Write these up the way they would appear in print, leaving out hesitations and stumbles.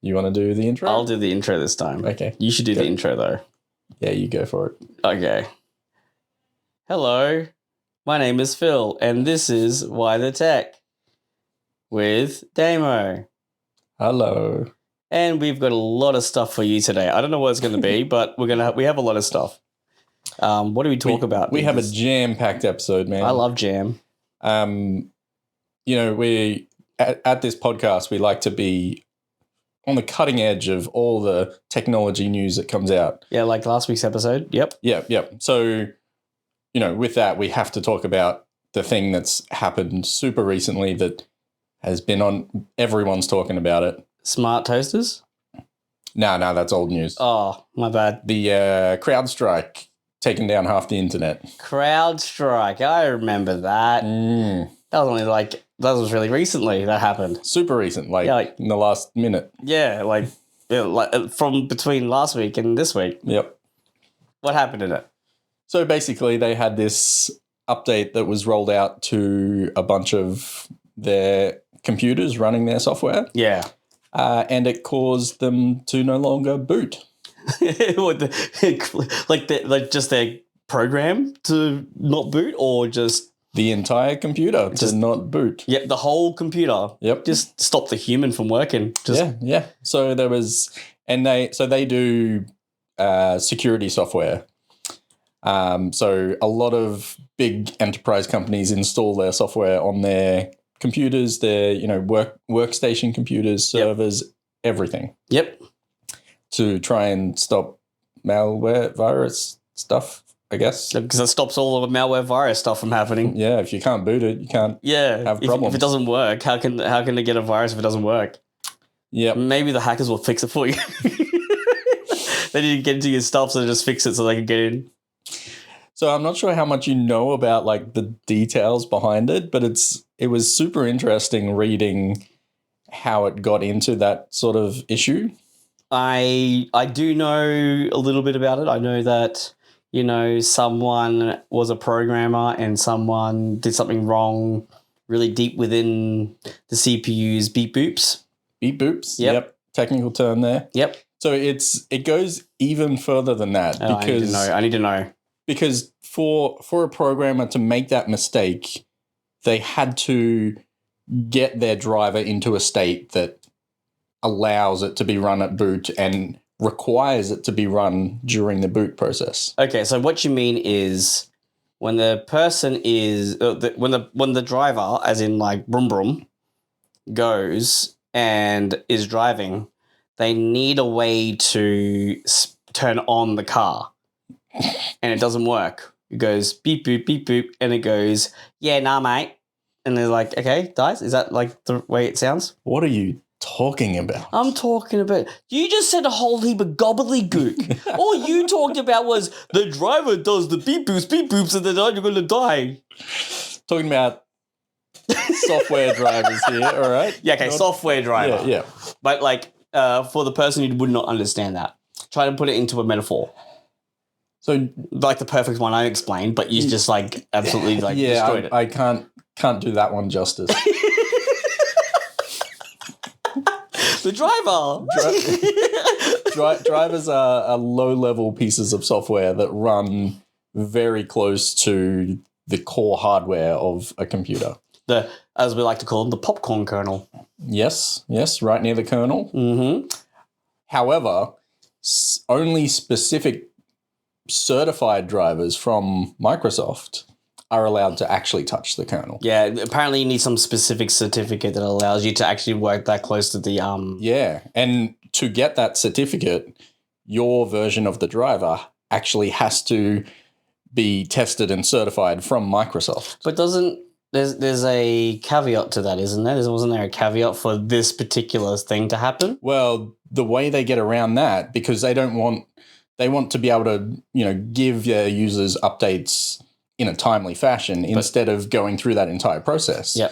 You want to do the intro? I'll do the intro this time. Okay. You should do the intro, though. Yeah, you go for it. Okay. Hello, my name is Phil, and this is Why the Tech with Damo. Hello. And we've got a lot of stuff for you today. I don't know what it's going to be, but we have a lot of stuff. What do we talk about? We have a jam-packed episode, man. I love jam. We at this podcast, we like to be on the cutting edge of all the technology news that comes out. Yeah, like last week's episode. Yep. Yep. So, with that, we have to talk about the thing that's happened super recently that has been on, everyone's talking about it. Smart toasters? No, that's old news. Oh, my bad. The CrowdStrike taking down half the internet. CrowdStrike. I remember that. That was really recently that happened. Super recent, in the last minute. Yeah, from between last week and this week. Yep. What happened in it? So basically they had this update that was rolled out to a bunch of their computers running their software. Yeah. And it caused them to no longer boot. Just their program to not boot, or just the entire computer to not boot. Yep, the whole computer. Yep. Just stop the human from working. Yeah. So there was, they do security software. So a lot of big enterprise companies install their software on their computers, their workstation computers, servers, everything. Yep. To try and stop malware virus stuff, I guess. Because it stops all of the malware virus stuff from happening. Yeah, if you can't boot it, you can't have problems. If it doesn't work, how can they get a virus if it doesn't work? Yeah. Maybe the hackers will fix it for you. They didn't get into your stuff, so they just fix it so they can get in. So I'm not sure how much you know about the details behind it, but it was super interesting reading how it got into that sort of issue. I do know a little bit about it. I know that, someone was a programmer and someone did something wrong really deep within the CPU's beep boops. Beep boops? Yep. Technical term there. Yep. So it goes even further than that. Because I need to know. Because for a programmer to make that mistake, they had to get their driver into a state that allows it to be run at boot and requires it to be run during the boot process. Okay, so what you mean is when the person is when the driver, as in brum brum, goes and is driving, they need a way to turn on the car, and it doesn't work. It goes beep boop beep boop, and it goes, yeah, nah, mate, and they're like, okay, guys, is that the way it sounds? What are you talking about? I'm talking about, you just said a whole heap of gobbledygook. All you talked about was the driver does the beep boops, and then you're going to die. Talking about software drivers here, all right? Yeah, okay, software driver. Yeah. But for the person who would not understand that, try to put it into a metaphor. So the perfect one I explained, but you just absolutely destroyed it. I can't do that one justice. The driver. Drivers are low-level pieces of software that run very close to the core hardware of a computer. As we like to call them, the popcorn kernel. Yes, right near the kernel. Mm-hmm. However, only specific certified drivers from Microsoft are allowed to actually touch the kernel. Yeah, apparently you need some specific certificate that allows you to actually work that close to the Yeah, and to get that certificate, your version of the driver actually has to be tested and certified from Microsoft. But there's a caveat to that, isn't there? Wasn't there a caveat for this particular thing to happen? Well, the way they get around that, because they want to be able to, give their users updates in a timely fashion instead of going through that entire process. Yeah.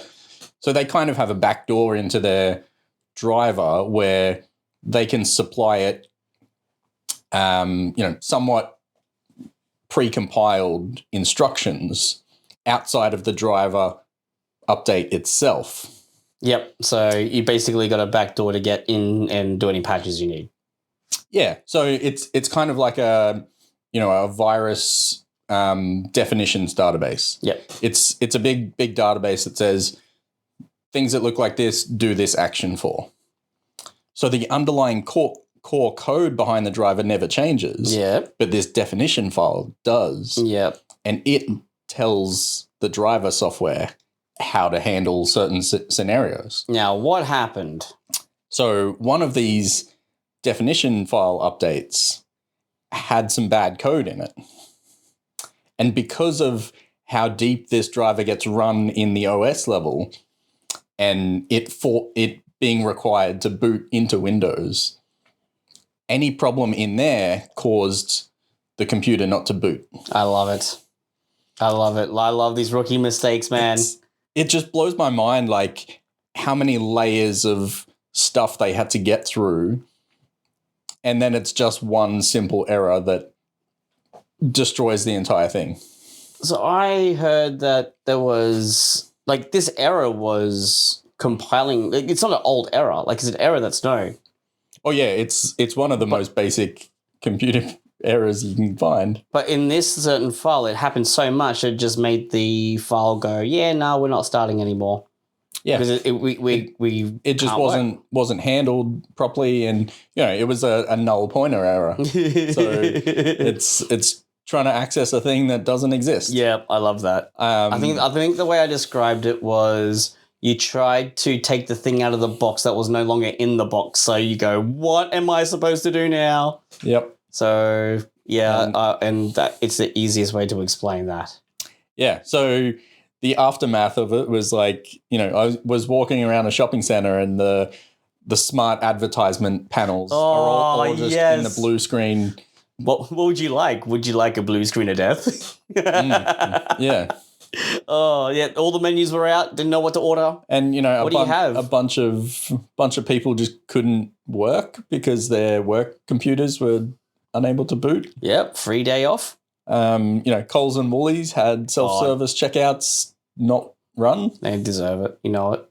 So they kind of have a backdoor into their driver where they can supply it, somewhat pre-compiled instructions outside of the driver update itself. Yep. So you basically got a backdoor to get in and do any patches you need. Yeah. So it's kind of like a virus definitions database. Yep. It's a big database that says things that look like this do this action for. So the underlying core code behind the driver never changes. Yep. But this definition file does. Yep. And it tells the driver software how to handle certain scenarios. Now, what happened? So one of these definition file updates had some bad code in it. And because of how deep this driver gets run in the OS level and it being required to boot into Windows, any problem in there caused the computer not to boot. I love it. I love these rookie mistakes, man. It just blows my mind, like, how many layers of stuff they had to get through. And then it's just one simple error that destroys the entire thing. So I heard that there was, like, this error was compiling. Like, it's not an old error. Like, it's an error that's known. Oh, yeah, it's one of the most basic computer errors you can find. But in this certain file, it happened so much, it just made the file go, yeah, no, we're not starting anymore. Yeah, because it just wasn't handled properly, and it was a null pointer error. So it's trying to access a thing that doesn't exist. Yeah, I love that. I think the way I described it was you tried to take the thing out of the box that was no longer in the box. So you go, what am I supposed to do now? Yep. So yeah, and that it's the easiest way to explain that. Yeah. So the aftermath of it was like, I was walking around a shopping center and the smart advertisement panels are all just in the blue screen. What would you like? Would you like a blue screen of death? Yeah. Oh yeah, all the menus were out. Didn't know what to order. And what do you have? A bunch of people just couldn't work because their work computers were unable to boot. Yep, free day off. Coles and Woolies had self-service checkouts not run. They deserve it. You know it.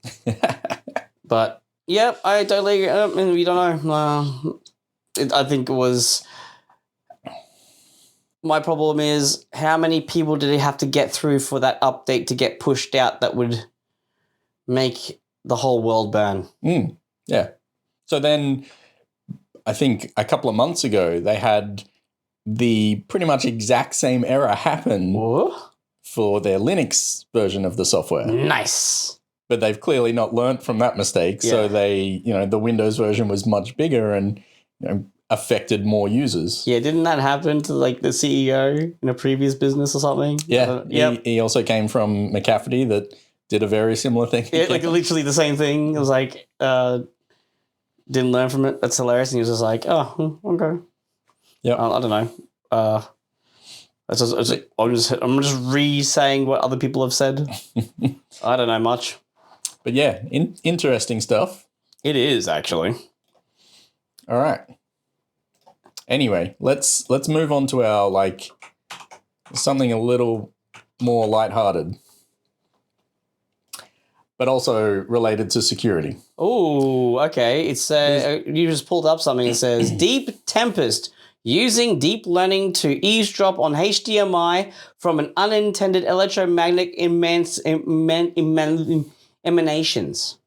But yeah, I totally. You don't know. I think it was. My problem is how many people did he have to get through for that update to get pushed out that would make the whole world burn? Yeah. So then I think a couple of months ago they had the pretty much exact same error happen for their Linux version of the software. Nice. But they've clearly not learnt from that mistake. Yeah. So they, the Windows version was much bigger and affected more users. Yeah, didn't that happen to like the CEO in a previous business or something? Yeah, he also came from McAfee that did a very similar thing. Yeah, like literally the same thing. It was like, didn't learn from it. That's hilarious. And he was just like, oh, okay. Yeah, I don't know. I'm just re-saying what other people have said. I don't know much. But yeah, interesting stuff. It is actually. All right. Anyway, let's move on to our something a little more lighthearted, but also related to security. Oh, okay. It's you just pulled up something that says Deep Tempest using deep learning to eavesdrop on HDMI from an unintended electromagnetic emanations.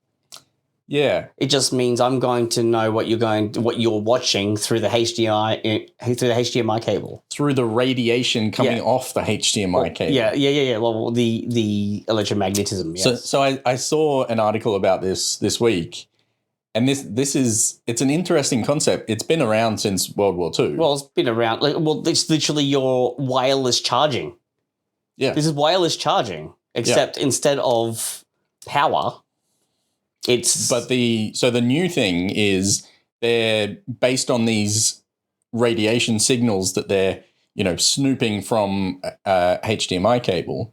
Yeah, it just means I'm going to know what you're watching through the HDMI cable, through the radiation coming off the HDMI cable. Yeah. Well, the electromagnetism. Yes. So I saw an article about this week, and it's an interesting concept. It's been around since World War II. Well, it's been around. It's literally your wireless charging. Yeah, this is wireless charging, except instead of power. But the new thing is they're based on these radiation signals that they're snooping from a HDMI cable.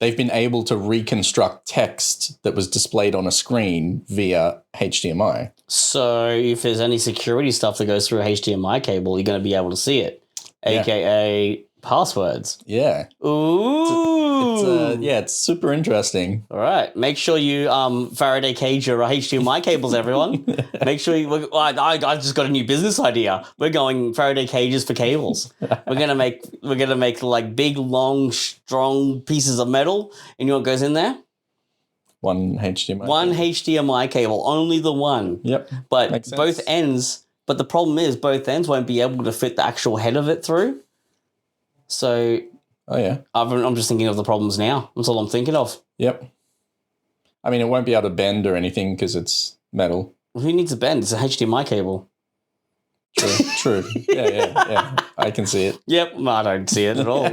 They've been able to reconstruct text that was displayed on a screen via HDMI. So if there's any security stuff that goes through a HDMI cable, you're going to be able to see it, aka Passwords. Yeah. Ooh. It's super interesting. All right. Make sure you Faraday cage your HDMI cables, everyone. Make sure you. I just got a new business idea. We're going Faraday cages for cables. We're gonna make like big, long, strong pieces of metal, and you know what goes in there? One HDMI. HDMI cable, only the one. Yep. But both ends. But the problem is, both ends won't be able to fit the actual head of it through. So. Oh, yeah. I'm just thinking of the problems now. That's all I'm thinking of. Yep. I mean, it won't be able to bend or anything because it's metal. Who needs a bend? It's a HDMI cable. True. Yeah. I can see it. Yep. I don't see it at all.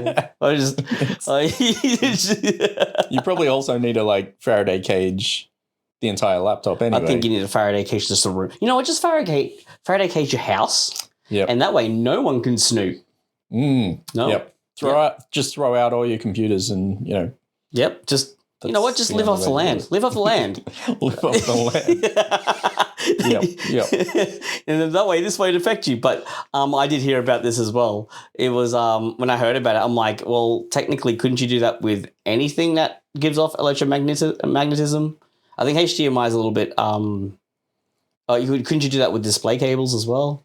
You probably also need to like Faraday cage the entire laptop anyway. I think you need a Faraday cage just a room. You know what? Just Faraday cage your house. Yep. And that way no one can snoop. No. Yep. Throw out all your computers and, you know. Yep. Just, you know what? Just live off the land. Live off the land. Live off the land. Yep. And that way, this won't affect you. But I did hear about this as well. It was when I heard about it, I'm like, well, technically, couldn't you do that with anything that gives off electromagnetism? I think HDMI is a little bit. Couldn't you do that with display cables as well?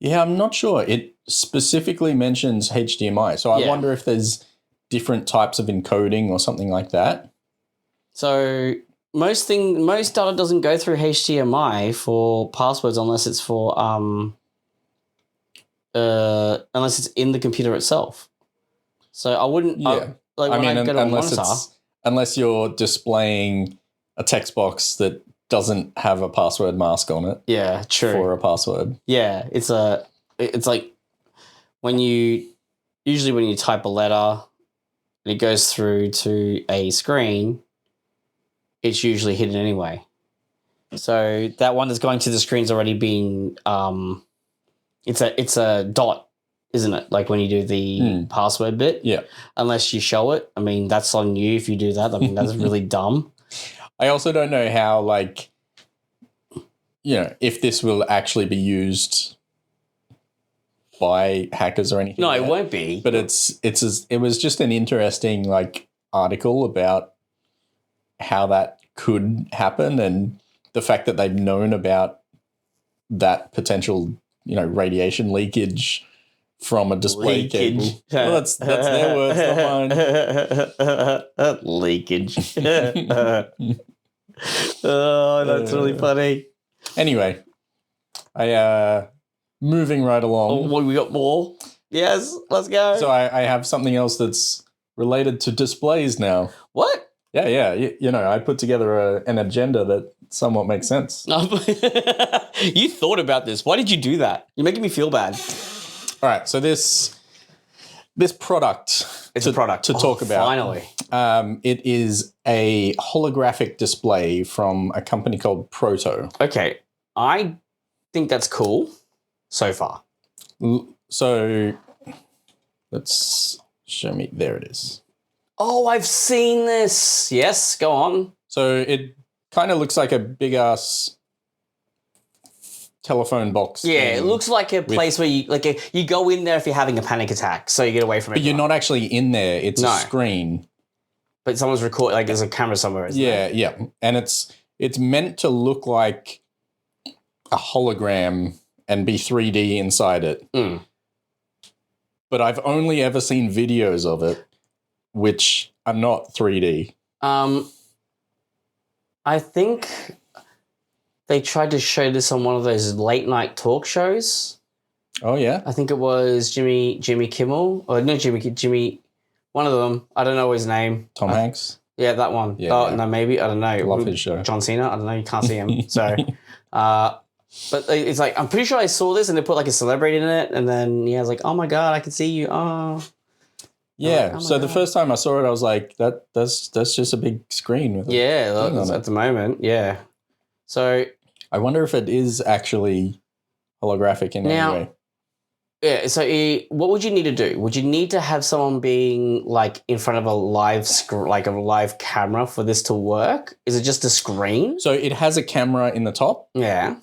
Yeah, I'm not sure. It specifically mentions HDMI, so I wonder if there's different types of encoding or something like that. So most data doesn't go through HDMI for passwords unless it's for unless it's in the computer itself. So I wouldn't. Yeah, unless you're displaying a text box that doesn't have a password mask on it. Yeah, true. For a password. Yeah, it's like when you type a letter and it goes through to a screen, it's usually hidden anyway. So that one that's going to the screen's already been it's a dot, isn't it? Like when you do the password bit. Yeah. Unless you show it. I mean, that's on you if you do that. I mean, that's really dumb. I also don't know how, like, you know, if this will actually be used by hackers or anything. No, it won't be. But it was just an interesting, like, article about how that could happen and the fact that they've known about that potential, you know, radiation leakage from a display cable. Well, that's their words, not mine. Leakage. Oh, that's really funny. Anyway, moving right along. Oh, we got more? Yes, let's go. So I have something else that's related to displays now. What? Yeah. You know, I put together an agenda that somewhat makes sense. You thought about this. Why did you do that? You're making me feel bad. All right, so this product. It's a product to talk about. Finally. It is a holographic display from a company called Proto. Okay, I think that's cool so far. So let's show me. There it is. Oh, I've seen this. Yes, go on. So it kind of looks like a big ass telephone box. Yeah, it looks like a place where you go in there if you're having a panic attack, so you get away from it. But you're not actually in there. It's a screen. But someone's recording, like there's a camera somewhere, isn't there? Yeah. And it's meant to look like a hologram and be 3D inside it. But I've only ever seen videos of it, which are not 3D. I think they tried to show this on one of those late night talk shows. Oh yeah, I think it was Jimmy Kimmel, or no Jimmy, one of them. I don't know his name. Tom Hanks. Yeah, that one. Yeah. No, maybe I don't know. Love his show. John Cena. I don't know. You can't see him. So, but it's like I'm pretty sure I saw this and they put like a celebrity in it, and then I was like, oh my god, I can see you. Oh. Yeah. Like, the first time I saw it, I was like, that's just a big screen with at the moment. Yeah. So I wonder if it is actually holographic in any way. Yeah, so what would you need to do? Would you need to have someone being like in front of a live camera for this to work? Is it just a screen? So it has a camera in the top. Yeah.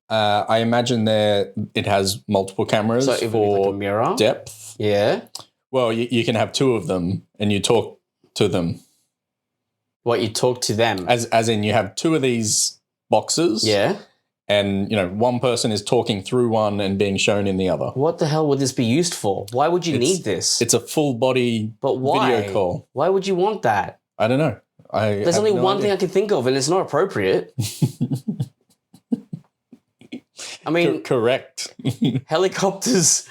I imagine it has multiple cameras So it would be for like a mirror. depth. Yeah. Well, you can have two of them, and you talk to them. What, you talk to them? As in, you have two of these boxes. Yeah. And, one person is talking through one and being shown in the other. What the hell would this be used for? Why would you need this? It's a full body But why? video call. Why would you want that? I don't know. There's only one thing I can think of, and it's not appropriate. I mean, correct. helicopters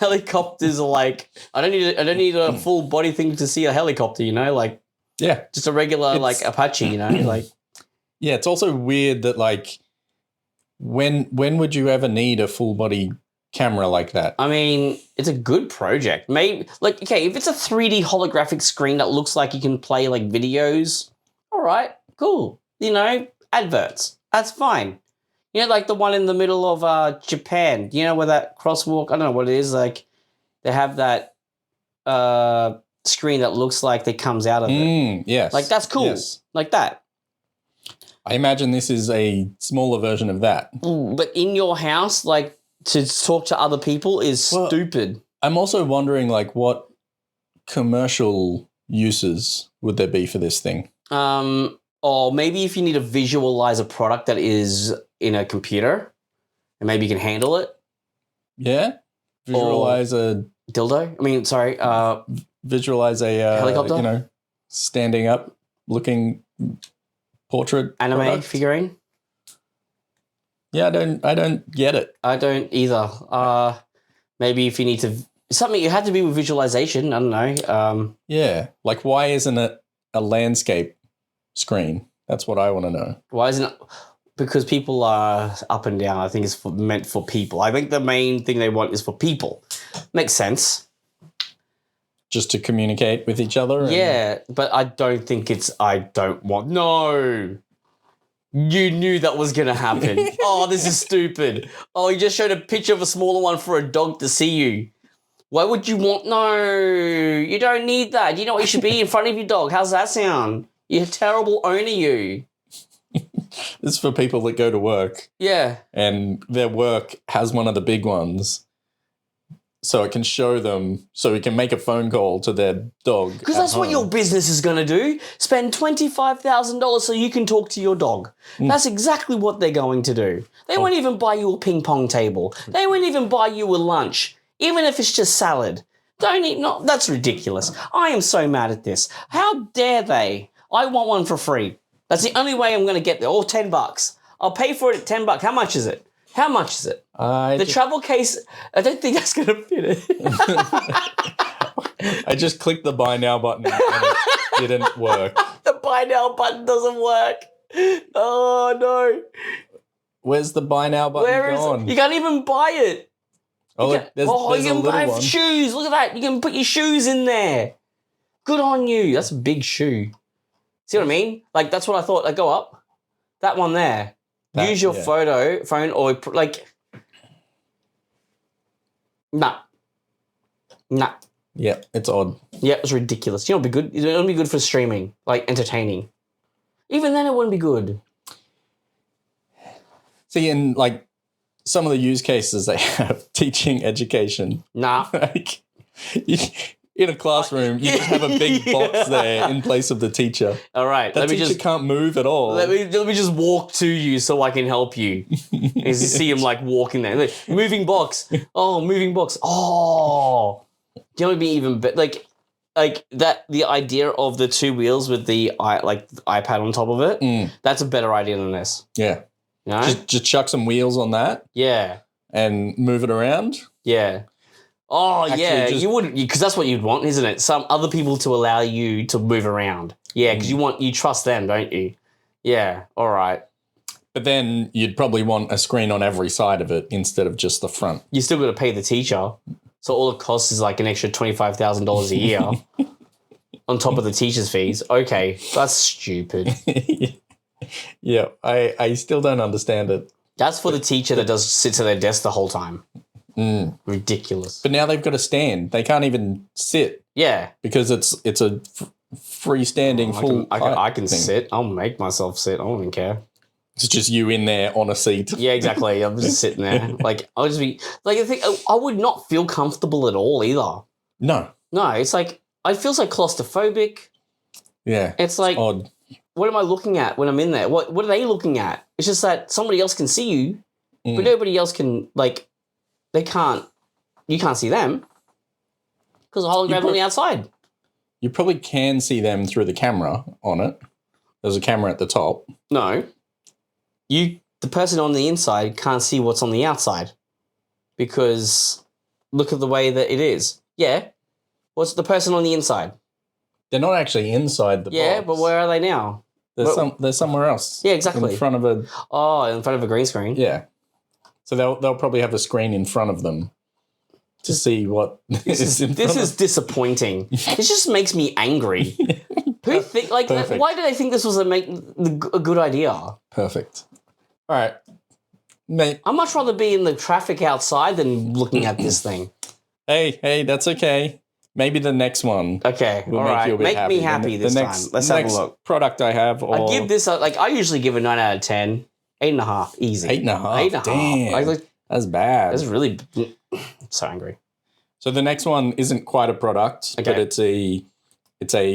are like, I don't need a full body thing to see a helicopter, like Yeah. just a regular like Apache, like. Yeah, it's also weird that like when would you ever need a full body camera like that? I mean, it's a good project. Maybe okay, if it's a 3D holographic screen that looks like you can play like videos, all right, cool. Adverts. That's fine. Like the one in the middle of Japan. Where that crosswalk, I don't know what it is, like they have that screen that looks like that comes out of it. Yes. Like that's cool. Yes. Like that. I imagine this is a smaller version of that. But in your house, like to talk to other people is stupid. I'm also wondering like what commercial uses would there be for this thing? Or maybe if you need to visualize a product that is in a computer and maybe you can handle it. Yeah. Visualize a dildo. I mean, sorry. Visualize a helicopter. Standing up, looking portrait anime product. Figurine. Yeah, I don't get it. I don't either. Maybe if you need to something, it had to be with visualization. I don't know. Yeah, like why isn't it a landscape screen? That's what I want to know. Why isn't it? Because people are up and down. I think it's meant for people. I think the main thing they want is for people. Makes sense. Just to communicate with each other? Yeah, but I don't think it's, no. You knew that was going to happen. Oh, this is stupid. Oh, you just showed a picture of a smaller one for a dog to see you. Why would you want, no, you don't need that. You know what you should be in front of your dog. How's that sound? You're a terrible owner, you. This is for people that go to work. Yeah. And their work has one of the big ones. So it can show them, so we can make a phone call to their dog. Because that's what your business is going to do. Spend $25,000 so you can talk to your dog. That's exactly what they're going to do. They won't even buy you a ping pong table. They won't even buy you a lunch, even if it's just salad. That's ridiculous. I am so mad at this. How dare they? I want one for free. That's the only way I'm going to get there. Or $10. I'll pay for it at $10. How much is it? How much is it? The travel case, I don't think that's going to fit it. I just clicked the buy now button and it didn't work. The buy now button doesn't work. Oh, no. Where's the buy now button gone? You can't even buy it. There's you can a buy little one. shoes. Look at that. You can put your shoes in there. Good on you. That's a big shoe. See what I mean? Like, that's what I thought. Like, go up. That one there. Use your phone or like, nah. Yeah, it's odd. Yeah, it's ridiculous. You know, it'd be good. It wouldn't be good for streaming, like entertaining. Even then, it wouldn't be good. See, in like some of the use cases they have, teaching, education. Nah. Like, in a classroom, you just have a big box there in place of the teacher. All right, That teacher can't move at all. Let me just walk to you so I can help you. As you see him like walking there, like, moving box. Oh, moving box. Oh, do you know what would be even better? Like that. The idea of the two wheels with the iPad on top of it. That's a better idea than this. Yeah. You know? Just chuck some wheels on that. Yeah. And move it around. Yeah. Oh, Actually, yeah, you wouldn't, because that's what you'd want, isn't it? Some other people to allow you to move around. Yeah, because you trust them, don't you? Yeah, all right. But then you'd probably want a screen on every side of it instead of just the front. You still got to pay the teacher. So all it costs is like an extra $25,000 a year on top of the teacher's fees. Okay, that's stupid. Yeah, I still don't understand it. That's for the teacher that sits at their desk the whole time. Ridiculous. But now they've got a stand. They can't even sit. Yeah. Because it's a freestanding full I can thing. sit. I'll make myself sit. I don't even care. It's just you in there on a seat. Yeah, exactly. I'm just sitting there. Like, I'll just be like, I think I would not feel comfortable at all either. No, it's like I feel so claustrophobic. Yeah. It's like, odd. What am I looking at when I'm in there? What are they looking at? It's just that somebody else can see you, but nobody else can, like, you can't see them because the hologram on the outside. You probably can see them through the camera on it. There's a camera at the top. No. The person on the inside can't see what's on the outside because look at the way that it is. Yeah. What's the person on the inside? They're not actually inside the box. Yeah, but where are they now? They're somewhere else. Yeah, exactly. In front of a green screen. Yeah. So they'll probably have a screen in front of them to see what this is disappointing. This just makes me angry. Who think like Perfect. why do they think this was a good idea? Perfect. All right. Mate. I'd much rather be in the traffic outside than looking at this thing. Hey, that's okay. Maybe the next one. Okay, will all make right. you a bit Make happy. me happy this time. Let's have a look. Product I have. I give this I usually give a 9 out of 10. 8.5, easy. 8.5. 8.5. Damn. That's bad. That's really so angry. So the next one isn't quite a product, but it's a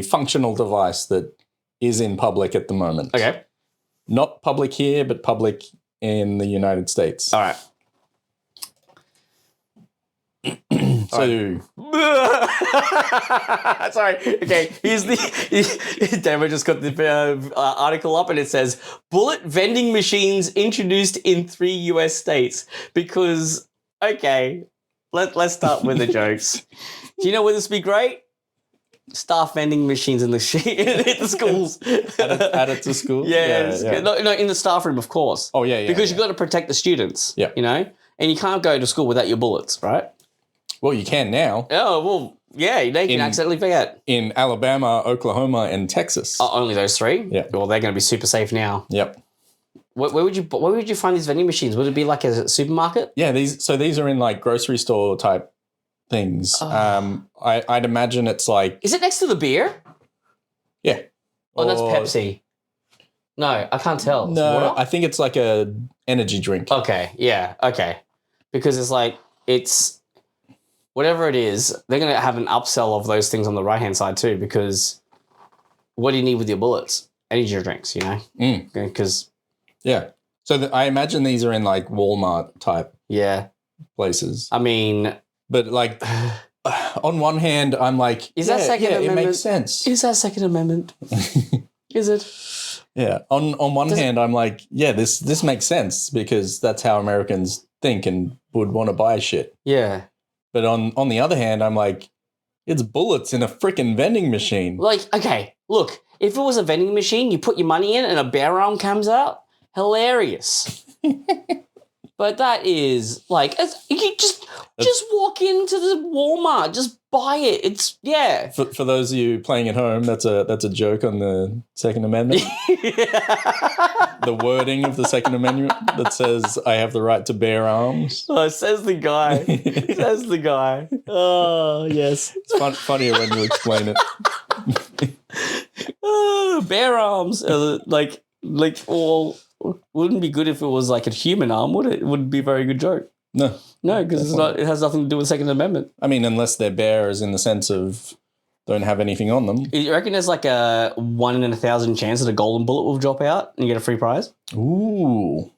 functional device that is in public at the moment. Okay. Not public here, but public in the United States. All right. So, sorry. Okay, David just got the article up and it says bullet vending machines introduced in 3 US states because let's start with the jokes. Do you know where this would be great? Staff vending machines in the schools. add it to school. Yeah. No, in the staff room, of course. Oh yeah. Because you've got to protect the students. Yeah. You know, and you can't go to school without your bullets, right? Well, you can now. Oh, well, yeah, they can accidentally forget. In Alabama, Oklahoma, and Texas. Oh, only those 3? Yeah. Well, they're going to be super safe now. Yep. Where would you find these vending machines? Would it be like a supermarket? Yeah, these are in like grocery store type things. Oh. I'd imagine it's like... Is it next to the beer? Yeah. Oh, that's Pepsi. No, I can't tell. No, Water? I think it's like a energy drink. Okay, yeah, okay. Because it's whatever it is, they're going to have an upsell of those things on the right-hand side too, because what do you need with your bullets? Energy drinks, you know? Because... Yeah. So I imagine these are in like Walmart type places. I mean... But like, on one hand, I'm like, is that Second Amendment? It makes sense. Is that Second Amendment? Is it? Yeah. On one hand, I'm like, yeah, this makes sense because that's how Americans think and would want to buy shit. Yeah. But on the other hand, I'm like, it's bullets in a freaking vending machine. Like, okay, look, if it was a vending machine, you put your money in and a bear arm comes out, hilarious. But that is like, you just walk into the Walmart, just buy it. It's For those of you playing at home, that's a joke on the Second Amendment. The wording of the Second Amendment that says I have the right to bear arms. Oh, says the guy. Says the guy. Oh yes, it's funnier when you explain it. Bear arms, wouldn't be good if it was like a human arm, would it? It wouldn't be a very good joke. No, because it has nothing to do with the Second Amendment. I mean, unless they're bears in the sense of don't have anything on them. You reckon there's like a 1 in 1,000 chance that a golden bullet will drop out and you get a free prize? Ooh.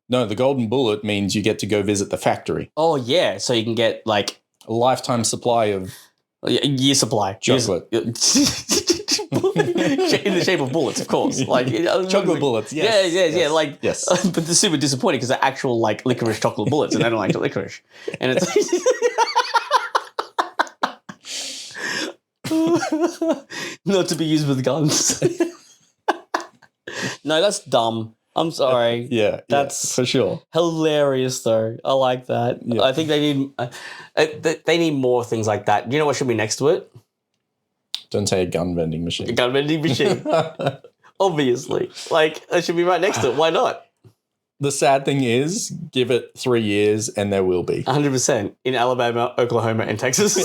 No, the golden bullet means you get to go visit the factory. Oh yeah, so you can get like a lifetime supply of year supply chocolate. In the shape of bullets, of course. Like chocolate bullets, yes. Yeah. Like, yes. But they're super disappointing because they're actual like licorice chocolate bullets, and they don't like licorice. And it's not to be used with guns. No, that's dumb. I'm sorry. That's for sure. Hilarious though. I like that. Yeah. I think they need more things like that. You know what should be next to it? Don't say a gun vending machine. A gun vending machine. Obviously. Like, it should be right next to it. Why not? The sad thing is, give it 3 years and there will be. 100% in Alabama, Oklahoma, and Texas.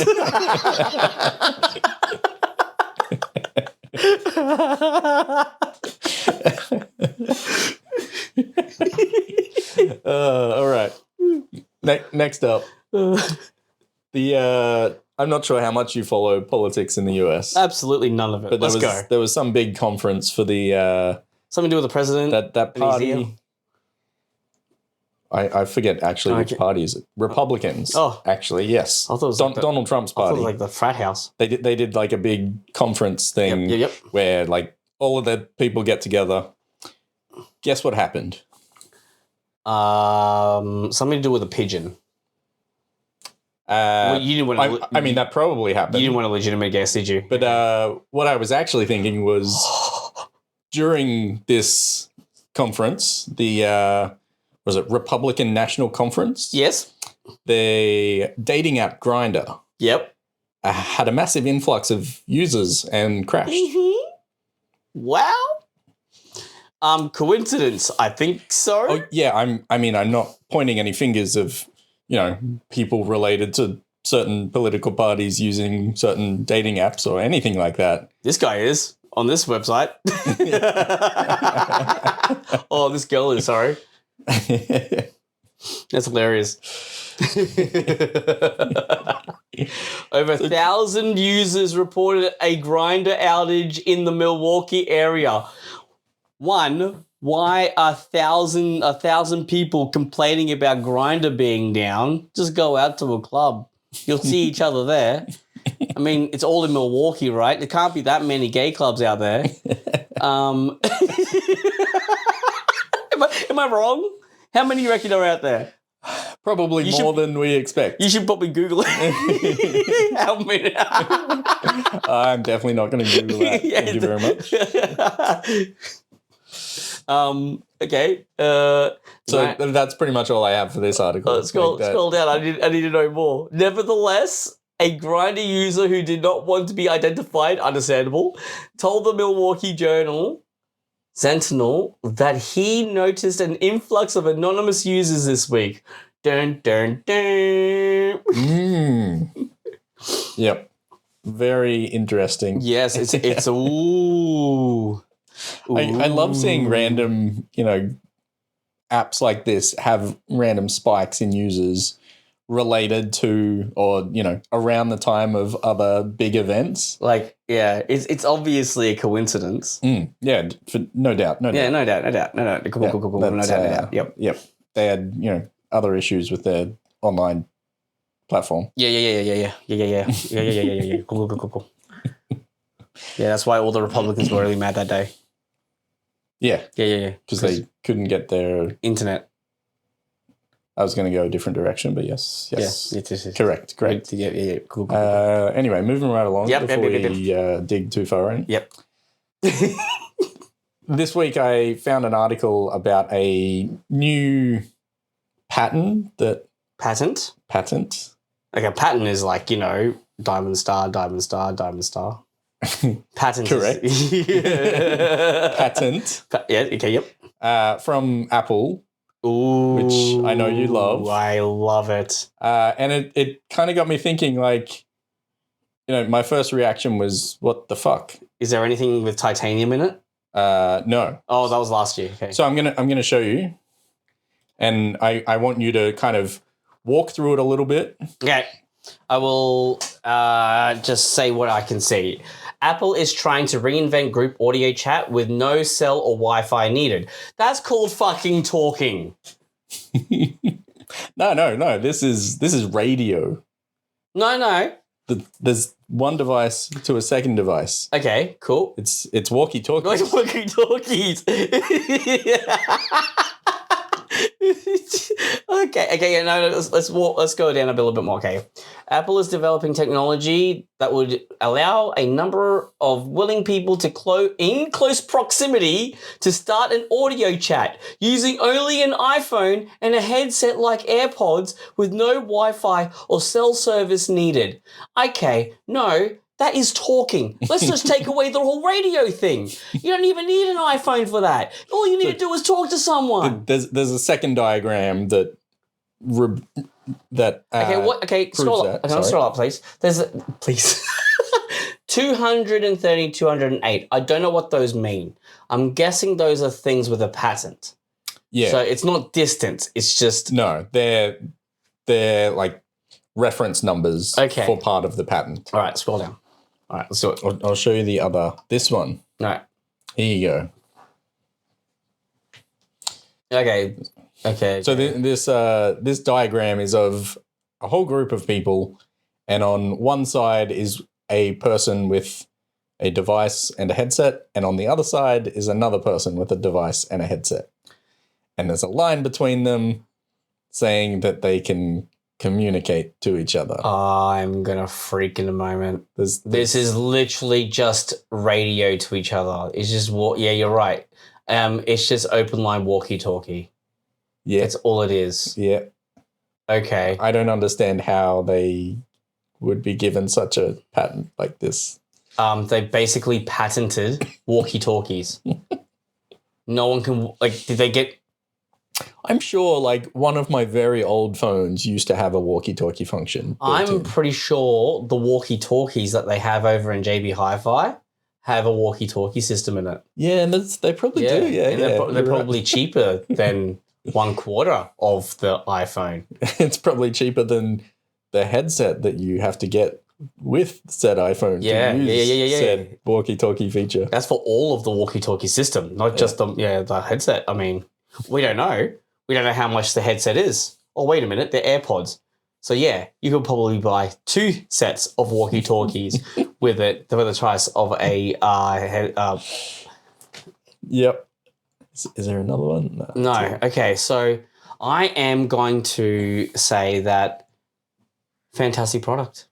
All right. Next up, I'm not sure how much you follow politics in the US. Absolutely none of it. But Let's go. there was some big conference for the Something to do with the president. that party. I forget actually which party is it. Republicans. Oh, actually, yes. I thought it was Donald Trump's party. I thought it was like the frat house. They did like a big conference thing Yep. where like all of the people get together. Guess what happened? Something to do with a pigeon. Well, you didn't want to, I mean, that probably happened. You didn't want a legitimate guess, did you? But what I was actually thinking was during this conference, the was it Republican National Conference? Yes. The dating app Grindr. Yep. Had a massive influx of users and crashed. Mm-hmm. Wow. Coincidence? I think so. Oh yeah, I'm not pointing any fingers of, people related to certain political parties using certain dating apps or anything like that. This guy is on this website. Oh, this girl is, sorry. That's hilarious. Over 1,000 users reported a Grindr outage in the Milwaukee area. One, why are 1,000 people complaining about Grindr being down? Just go out to a club. You'll see each other there. I mean, it's all in Milwaukee, right? There can't be that many gay clubs out there. Am I wrong? How many do you reckon are out there? Probably more than we expect. You should probably Google it. How many? I'm definitely not going to Google that. Yeah, Thank you very much. Okay. So that's pretty much all I have for this article. Scroll down. I need to know more. Nevertheless, a Grindr user who did not want to be identified, understandable, told the Milwaukee Journal Sentinel that he noticed an influx of anonymous users this week. Dun, dun, dun. Yep. Very interesting. Yes, it's ooh. I love seeing random, apps like this have random spikes in users related to or, around the time of other big events. Like, yeah, it's obviously a coincidence. Yeah, no doubt. Yeah, no doubt. Cool. No doubt. Yep. They had, other issues with their online platform. Yeah. Cool. Yeah, that's why all the Republicans were really mad that day. Yeah. Yeah. Because they couldn't get their internet. I was going to go a different direction, but yes. Yes. Correct. Great. Yeah. Cool. Anyway, moving right along before we dig too far in. Yep. This week I found an article about a new patent. Patent? Like a patent is like, diamond star. Patent. Correct. Patent. Yeah, okay, yep. From Apple. Ooh, which I know you love. I love it. And it kind of got me thinking, like, my first reaction was, what the fuck? Is there anything with titanium in it? No. Oh, that was last year. Okay. So I'm gonna show you, and I want you to kind of walk through it a little bit. Okay. I will just say what I can see. Apple is trying to reinvent group audio chat with no cell or Wi-Fi needed. That's called fucking talking. No. This is radio. No. There's one device to a second device. Okay, cool. It's walkie-talkies. Walkie-talkies. Okay, yeah, no, let's go down a little bit more. Okay, Apple is developing technology that would allow a number of willing people to in close proximity to start an audio chat using only an iPhone and a headset like AirPods with no Wi-Fi or cell service needed. Okay, no. That is talking. Let's just take away the whole radio thing. You don't even need an iPhone for that. All you need to do is talk to someone. There's a second diagram that Okay, scroll up. Okay, scroll up, please. Please. 230, 208. I don't know what those mean. I'm guessing those are things with a patent. Yeah. So it's not distance. It's just No, they're like reference numbers for part of the patent. All right, scroll down. All right, let's do it. I'll show you the other. This one. All right. Here you go. Okay. So this diagram is of a whole group of people, and on one side is a person with a device and a headset, and on the other side is another person with a device and a headset. And there's a line between them saying that they can communicate to each other. I'm gonna freak in a moment. This is literally just radio to each other. It's just yeah, you're right. It's just open line walkie-talkie. Yeah. That's all it is. Yeah. Okay. I don't understand how they would be given such a patent like this. They basically patented walkie-talkies. No one can, did they get... I'm sure, one of my very old phones used to have a walkie-talkie function. I'm pretty sure the walkie-talkies that they have over in JB Hi-Fi have a walkie-talkie system in it. Yeah, and they probably do, yeah. And they're probably cheaper than 1/4 of the iPhone. It's probably cheaper than the headset that you have to get with said iPhone to use said walkie-talkie feature. That's for all of the walkie-talkie system, not just the headset. I mean, we don't know. We don't know how much the headset is. Oh, wait a minute, they're AirPods. So yeah, you could probably buy 2 sets of walkie-talkies with it for the price of a Yep. Is there another one? No. Okay, so I am going to say that fantastic product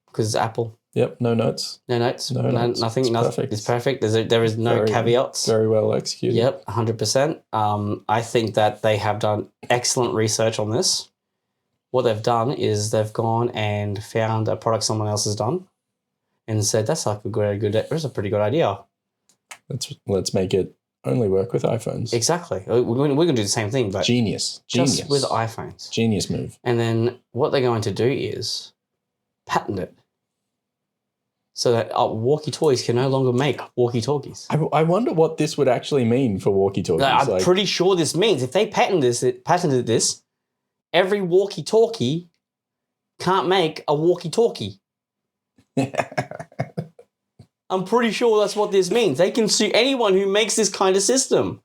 because it's Apple. Yep, no notes. No notes. No notes. Nothing. It's nothing. perfect. It's perfect. There is no caveats. Very well executed. Yep, 100%. I think that they have done excellent research on this. What they've done is they've gone and found a product someone else has done and said, that's like that's a pretty good idea. Let's make it only work with iPhones. Exactly. We're going to do the same thing, but Genius. just with iPhones. Genius move. And then what they're going to do is patent it so that walkie-talkies can no longer make walkie-talkies. I wonder what this would actually mean for walkie-talkies. I'm pretty sure this means if they patented this, every walkie-talkie can't make a walkie-talkie. I'm pretty sure that's what this means. They can sue anyone who makes this kind of system.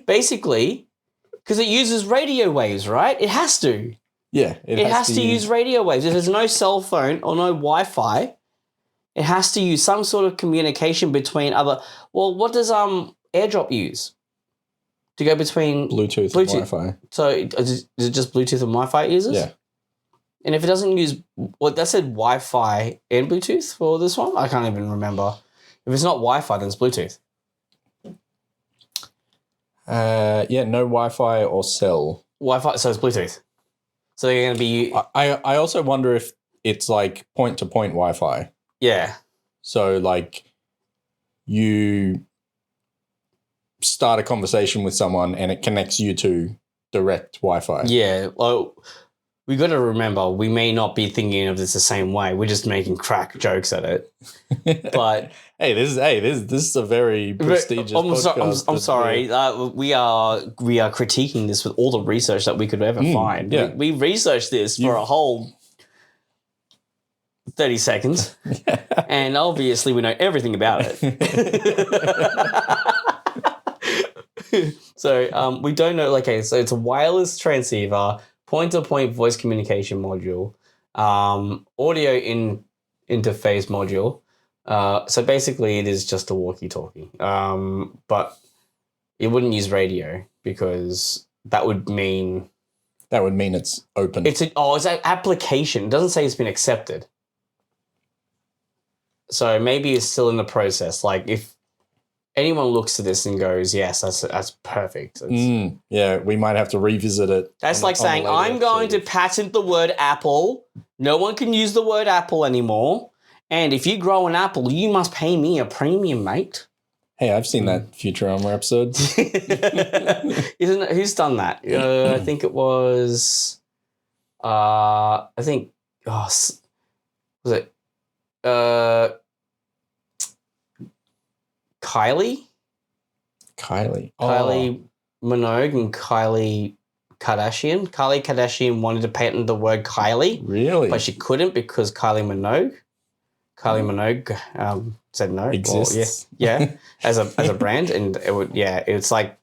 Basically, because it uses radio waves, right? It has to. Yeah. It has to use radio waves. If there's no cell phone or no Wi-Fi, it has to use some sort of communication between other... Well, what does AirDrop use? To go between... Bluetooth. And Wi-Fi. So is it just Bluetooth and Wi-Fi it uses? Yeah. And if it doesn't use... Well, that said Wi-Fi and Bluetooth for this one? I can't even remember. If it's not Wi-Fi, then it's Bluetooth. Yeah, no Wi-Fi or cell. Wi-Fi, so it's Bluetooth. So they're going to be... I also wonder if it's point-to-point Wi-Fi. Yeah. So you start a conversation with someone and it connects you to direct Wi-Fi. Yeah. Well, we got to remember, we may not be thinking of this the same way. We're just making crack jokes at it. But this is a very prestigious podcast. I'm sorry. We are critiquing this with all the research that we could ever find. Yeah. We researched this for a whole 30 seconds. And obviously we know everything about it. So we don't know, so it's a wireless transceiver, point-to-point voice communication module, audio interface module. So basically it is just a walkie-talkie. But it wouldn't use radio because that would mean... That would mean it's open. It's an application. It doesn't say it's been accepted. So maybe it's still in the process. If anyone looks to this and goes, yes, that's perfect. Yeah, we might have to revisit it. That's like saying, I'm going to patent the word apple. No one can use the word apple anymore. And if you grow an apple, you must pay me a premium, mate. Hey, I've seen that Futurama episode. Who's done that? I think it was... was it... Kylie? Kylie. Kylie Minogue and Kylie Kardashian. Kylie Kardashian wanted to patent the word Kylie, Really? but she couldn't because Kylie Minogue said no. Exists. Well, yeah, as a brand, and it's like,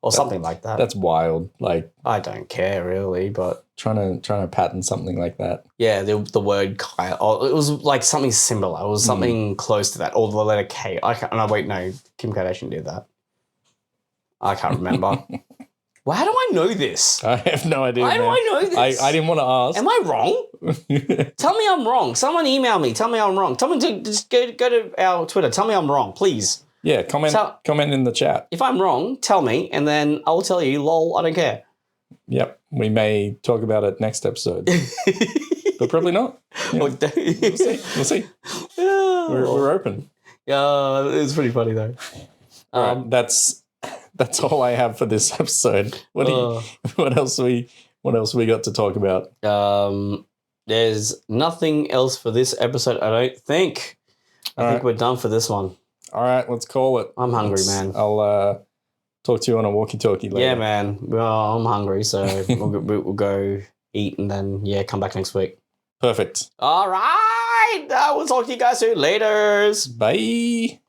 or something like that. That's wild. Like, I don't care really, but trying to patent something like that. yeah, the word Kylie. Oh, it was like something similar. It was something close to that, or the letter K. No, Kim Kardashian did that. I can't remember. Well, how do I know this? I have no idea. Why do I know this? I didn't want to ask. Am I wrong? Tell me I'm wrong. Someone email me. Tell me I'm wrong. Tell me to just go to our Twitter. Tell me I'm wrong, please. Yeah, comment in the chat. If I'm wrong, tell me, and then I'll tell you, lol, I don't care. Yep, we may talk about it next episode. But probably not. Yeah. We'll see. Yeah. We're open. Yeah, it's pretty funny though. All right, that's all I have for this episode. What else we got to talk about? There's nothing else for this episode, I don't think. I think we're done for this one. All right, let's call it. I'm hungry, man. I'll talk to you on a walkie-talkie later. Yeah, man. Well, I'm hungry, so we'll go eat and then, come back next week. Perfect. All right. We'll talk to you guys soon. Laters. Bye.